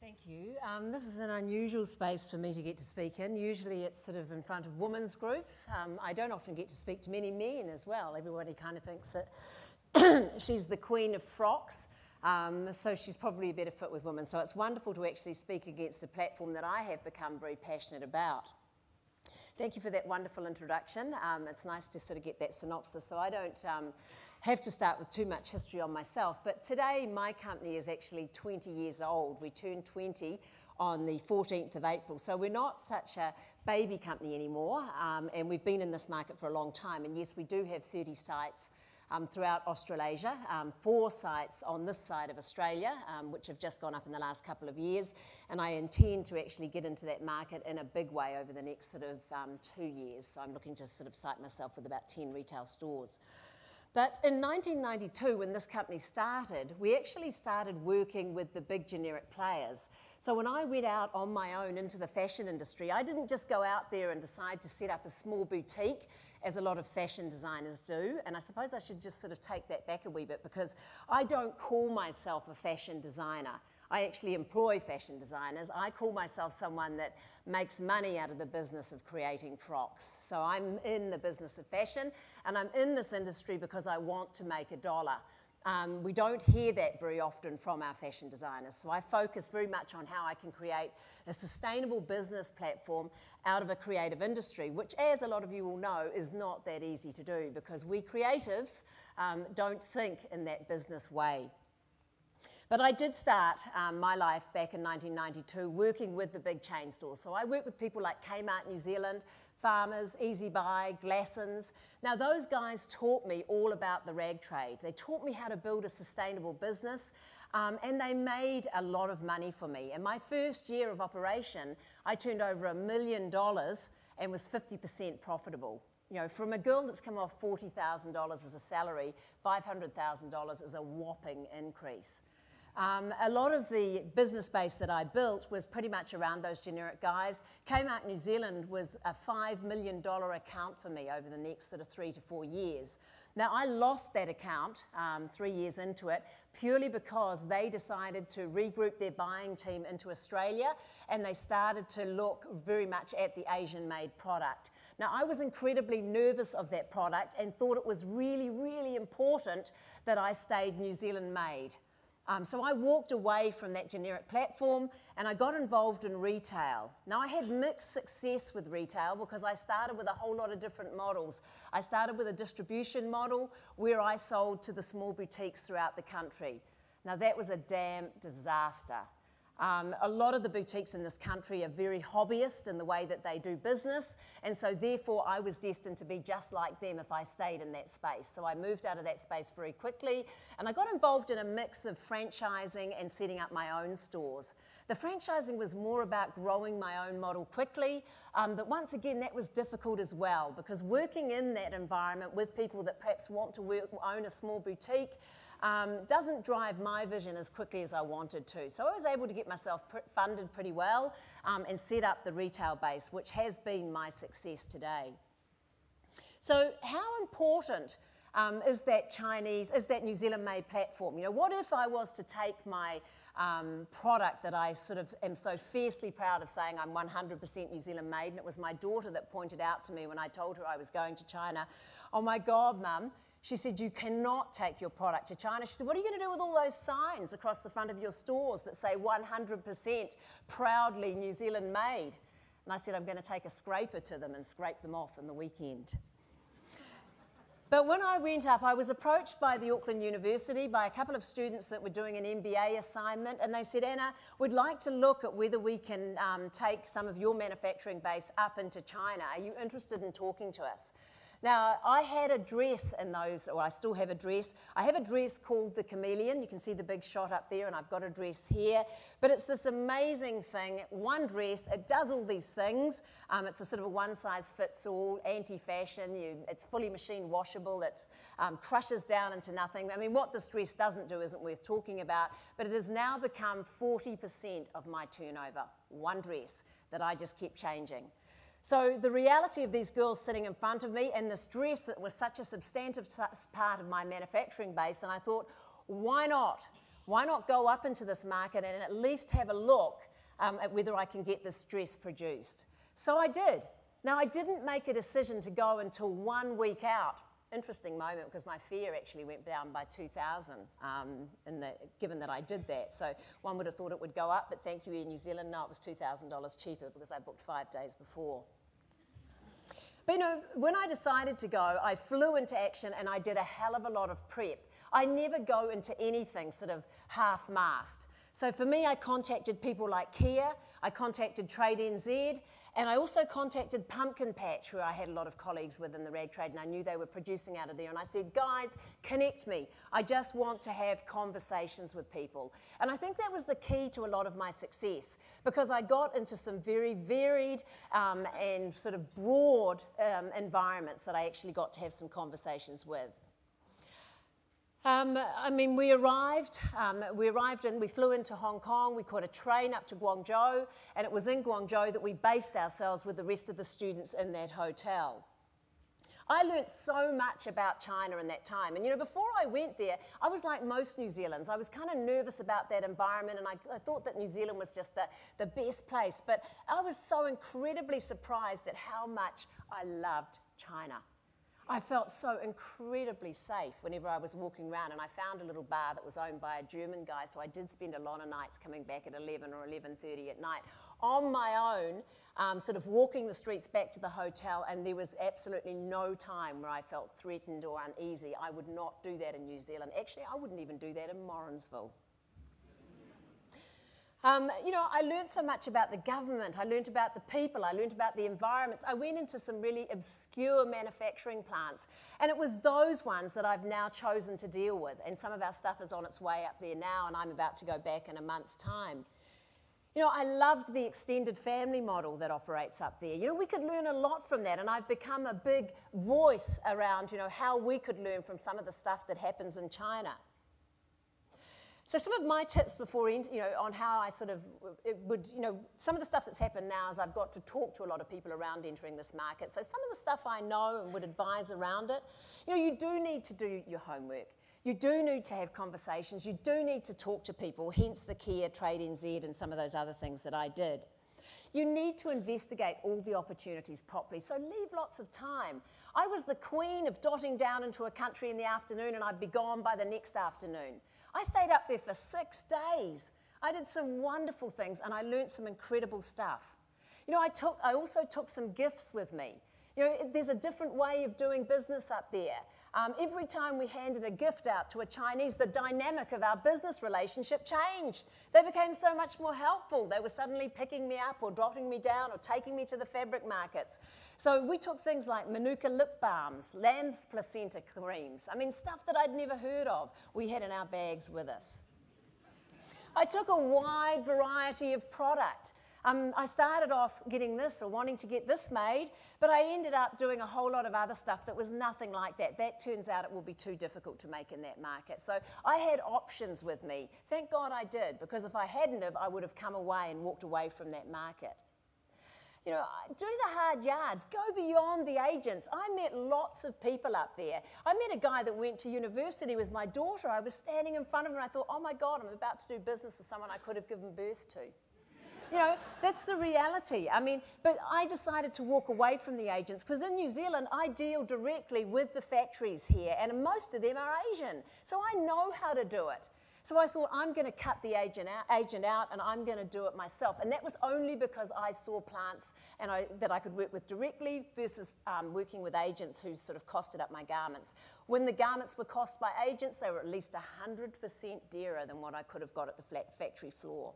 Thank you. This is an unusual space for me to get to speak in. Usually it's sort of in front of women's groups. I don't often get to speak to many men as well. Everybody kind of thinks that she's the queen of frocks, so she's probably a better fit with women. So it's wonderful to actually speak against a platform that I have become very passionate about. Thank you for that wonderful introduction. It's nice to sort of get that synopsis, so I don't have to start with too much history on myself. But today, my company is actually 20 years old. We turned 20 on the 14th of April. So we're not such a baby company anymore, and we've been in this market for a long time. And yes, we do have 30 sites throughout Australasia, 4 sites on this side of Australia, which have just gone up in the last couple of years. And I intend to actually get into that market in a big way over the next sort of 2 years. So I'm looking to sort of site myself with about 10 retail stores. But in 1992, when this company started, we actually started working with the big generic players. So when I went out on my own into the fashion industry, I didn't just go out there and decide to set up a small boutique, as a lot of fashion designers do. And I suppose I should just sort of take that back a wee bit, because I don't call myself a fashion designer. I actually employ fashion designers. I call myself someone that makes money out of the business of creating frocks. So I'm in the business of fashion, and I'm in this industry because I want to make a dollar. We don't hear that very often from our fashion designers. So I focus very much on how I can create a sustainable business platform out of a creative industry, which, as a lot of you will know, is not that easy to do, because we creatives don't think in that business way. But I did start my life back in 1992 working with the big chain stores. So I worked with people like Kmart New Zealand, Farmers, Easy Buy, Glassons. Now those guys taught me all about the rag trade. They taught me how to build a sustainable business, and they made a lot of money for me. In my first year of operation, I turned over $1 million and was 50% profitable. You know, from a girl that's come off $40,000 as a salary, $500,000 is a whopping increase. A lot of the business base that I built was pretty much around those generic guys. Kmart New Zealand was a $5 million account for me over the next sort of 3 to 4 years. Now, I lost that account 3 years into it purely because they decided to regroup their buying team into Australia, and they started to look very much at the Asian-made product. Now, I was incredibly nervous of that product and thought it was really, really important that I stayed New Zealand-made. So I walked away from that generic platform and I got involved in retail. Now, I had mixed success with retail because I started with a whole lot of different models. I started with a distribution model where I sold to the small boutiques throughout the country. Now, that was a damn disaster. A lot of the boutiques in this country are very hobbyist in the way that they do business, and so therefore I was destined to be just like them if I stayed in that space. So I moved out of that space very quickly, and I got involved in a mix of franchising and setting up my own stores. The franchising was more about growing my own model quickly, but once again that was difficult as well, because working in that environment with people that perhaps want to own a small boutique doesn't drive my vision as quickly as I wanted to. So I was able to get myself funded pretty well and set up the retail base, which has been my success today. So how important is that New Zealand-made platform? You know, what if I was to take my product that I sort of am so fiercely proud of saying I'm 100% New Zealand-made, and it was my daughter that pointed out to me when I told her I was going to China, "Oh my God, Mum," she said, "you cannot take your product to China." She said, "What are you going to do with all those signs across the front of your stores that say 100% proudly New Zealand made?" And I said, "I'm going to take a scraper to them and scrape them off in the weekend." But when I went up, I was approached by the Auckland University, by a couple of students that were doing an MBA assignment, and they said, "Anna, we'd like to look at whether we can take some of your manufacturing base up into China. Are you interested in talking to us?" Now, I had a dress in those, or I still have a dress. I have a dress called the Chameleon. You can see the big shot up there, and I've got a dress here. But it's this amazing thing, one dress, it does all these things. It's a sort of a one-size-fits-all, anti-fashion. It's fully machine washable. It crushes down into nothing. I mean, what this dress doesn't do isn't worth talking about, but it has now become 40% of my turnover. One dress that I just keep changing. So the reality of these girls sitting in front of me and this dress that was such a substantive part of my manufacturing base, and I thought, why not? Why not go up into this market and at least have a look at whether I can get this dress produced? So I did. Now, I didn't make a decision to go until 1 week out. Interesting moment, because my fare actually went down by 2,000 given that I did that. So one would have thought it would go up, but thank you, Air New Zealand. No, it was $2,000 cheaper because I booked 5 days before. But you know, when I decided to go, I flew into action and I did a hell of a lot of prep. I never go into anything sort of half-mast. So for me, I contacted people like Kia, I contacted Trade NZ, and I also contacted Pumpkin Patch, who I had a lot of colleagues with in the rag trade, and I knew they were producing out of there. And I said, guys, connect me. I just want to have conversations with people. And I think that was the key to a lot of my success, because I got into some very varied and sort of broad environments that I actually got to have some conversations with. I mean, we flew into Hong Kong, we caught a train up to Guangzhou, and it was in Guangzhou that we based ourselves with the rest of the students in that hotel. I learnt so much about China in that time, and you know, before I went there, I was like most New Zealanders. I was kind of nervous about that environment, and I thought that New Zealand was just the best place, but I was so incredibly surprised at how much I loved China. I felt so incredibly safe whenever I was walking around, and I found a little bar that was owned by a German guy, so I did spend a lot of nights coming back at 11 or 11:30 at night on my own, sort of walking the streets back to the hotel, and there was absolutely no time where I felt threatened or uneasy. I would not do that in New Zealand. Actually, I wouldn't even do that in Morrinsville. You know, I learned so much about the government, I learned about the people, I learned about the environments. I went into some really obscure manufacturing plants, and it was those ones that I've now chosen to deal with, and some of our stuff is on its way up there now, and I'm about to go back in a month's time. You know, I loved the extended family model that operates up there. You know, we could learn a lot from that, and I've become a big voice around, you know, how we could learn from some of the stuff that happens in China. So some of my tips before, you know, on how I sort of you know, some of the stuff that's happened now is I've got to talk to a lot of people around entering this market. So some of the stuff I know and would advise around it, you know, you do need to do your homework. You do need to have conversations. You do need to talk to people, hence the Kia, Trade NZ, and some of those other things that I did. You need to investigate all the opportunities properly, so leave lots of time. I was the queen of dotting down into a country in the afternoon, and I'd be gone by the next afternoon. I stayed up there for 6 days. I did some wonderful things, and I learnt some incredible stuff. You know, I also took some gifts with me. You know, there's a different way of doing business up there. Every time we handed a gift out to a Chinese, the dynamic of our business relationship changed. They became so much more helpful. They were suddenly picking me up or dropping me down or taking me to the fabric markets. So we took things like Manuka lip balms, lamb's placenta creams. I mean, stuff that I'd never heard of, we had in our bags with us. I took a wide variety of product. I started off getting this or wanting to get this made, but I ended up doing a whole lot of other stuff that was nothing like that. That turns out it will be too difficult to make in that market. So I had options with me. Thank God I did, because if I hadn't have, I would have come away and walked away from that market. You know, do the hard yards, go beyond the agents. I met lots of people up there. I met a guy that went to university with my daughter. I was standing in front of him and I thought, oh my God, I'm about to do business with someone I could have given birth to. You know, that's the reality. I mean, but I decided to walk away from the agents because in New Zealand, I deal directly with the factories here, and most of them are Asian. So I know how to do it. So I thought, I'm going to cut the agent out and I'm going to do it myself. And that was only because I saw plants and that I could work with directly versus working with agents who sort of costed up my garments. When the garments were cost by agents, they were at least 100% dearer than what I could have got at the factory floor.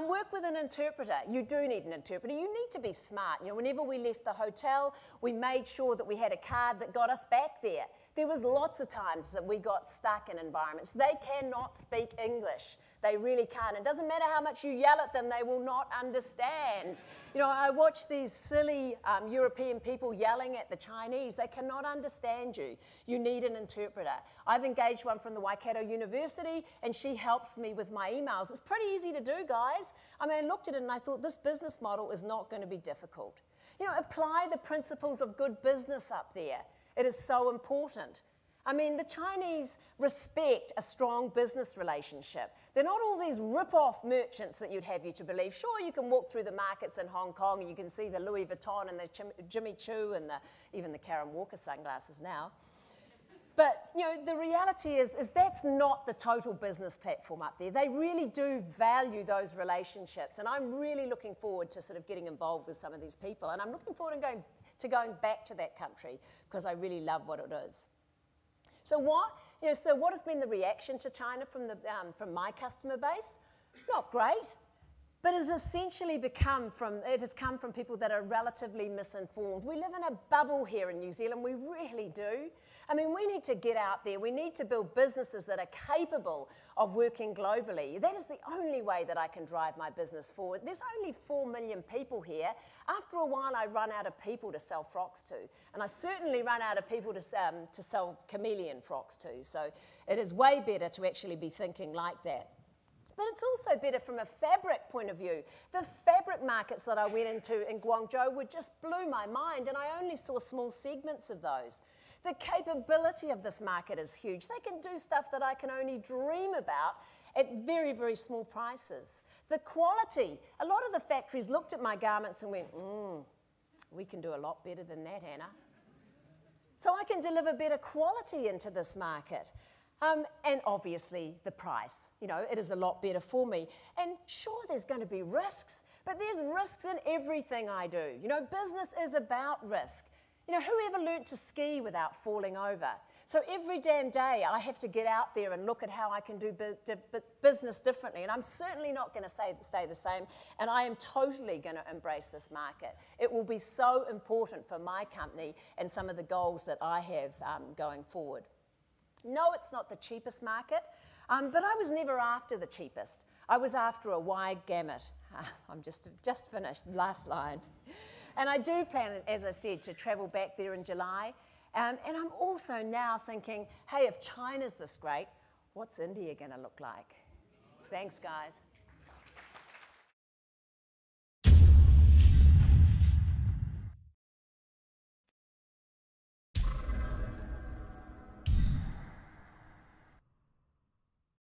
Work with an interpreter. You do need an interpreter. You need to be smart. You know, whenever we left the hotel, we made sure that we had a card that got us back there. There was lots of times that we got stuck in environments. They cannot speak English. They really can't. It doesn't matter how much you yell at them, they will not understand. You know, I watch these silly European people yelling at the Chinese. They cannot understand you. You need an interpreter. I've engaged one from the Waikato University, and she helps me with my emails. It's pretty easy to do, guys. I mean, I looked at it and I thought, this business model is not going to be difficult. You know, apply the principles of good business up there. It is so important. I mean, the Chinese respect a strong business relationship. They're not all these rip-off merchants that you'd have you to believe. Sure, you can walk through the markets in Hong Kong and you can see the Louis Vuitton and the Jimmy Choo and even the Karen Walker sunglasses now. But, you know, the reality is that's not the total business platform up there. They really do value those relationships. And I'm really looking forward to sort of getting involved with some of these people. And I'm looking forward to going back to that country because I really love what it is. So what has been the reaction to China from my customer base? Not great, but it has essentially come from people that are relatively misinformed. We live in a bubble here in New Zealand, we really do. I mean, we need to get out there, we need to build businesses that are capable of working globally. That is the only way that I can drive my business forward. There's only 4 million people here. After a while, I run out of people to sell frocks to. And I certainly run out of people to sell chameleon frocks to. So it is way better to actually be thinking like that. But it's also better from a fabric point of view. The fabric markets that I went into in Guangzhou just blew my mind, and I only saw small segments of those. The capability of this market is huge. They can do stuff that I can only dream about at very, very small prices. The quality, a lot of the factories looked at my garments and went, we can do a lot better than that, Anna. So I can deliver better quality into this market. And obviously the price, you know, it is a lot better for me. And sure, there's going to be risks, but there's risks in everything I do. You know, business is about risk. You know, who ever learnt to ski without falling over? So every damn day I have to get out there and look at how I can do business differently. And I'm certainly not going to stay the same. And I am totally going to embrace this market. It will be so important for my company and some of the goals that I have going forward. No, it's not the cheapest market, but I was never after the cheapest. I was after a wide gamut. I'm just finished, last line. And I do plan, as I said, to travel back there in July. And I'm also now thinking, hey, if China's this great, what's India going to look like? Thanks, guys.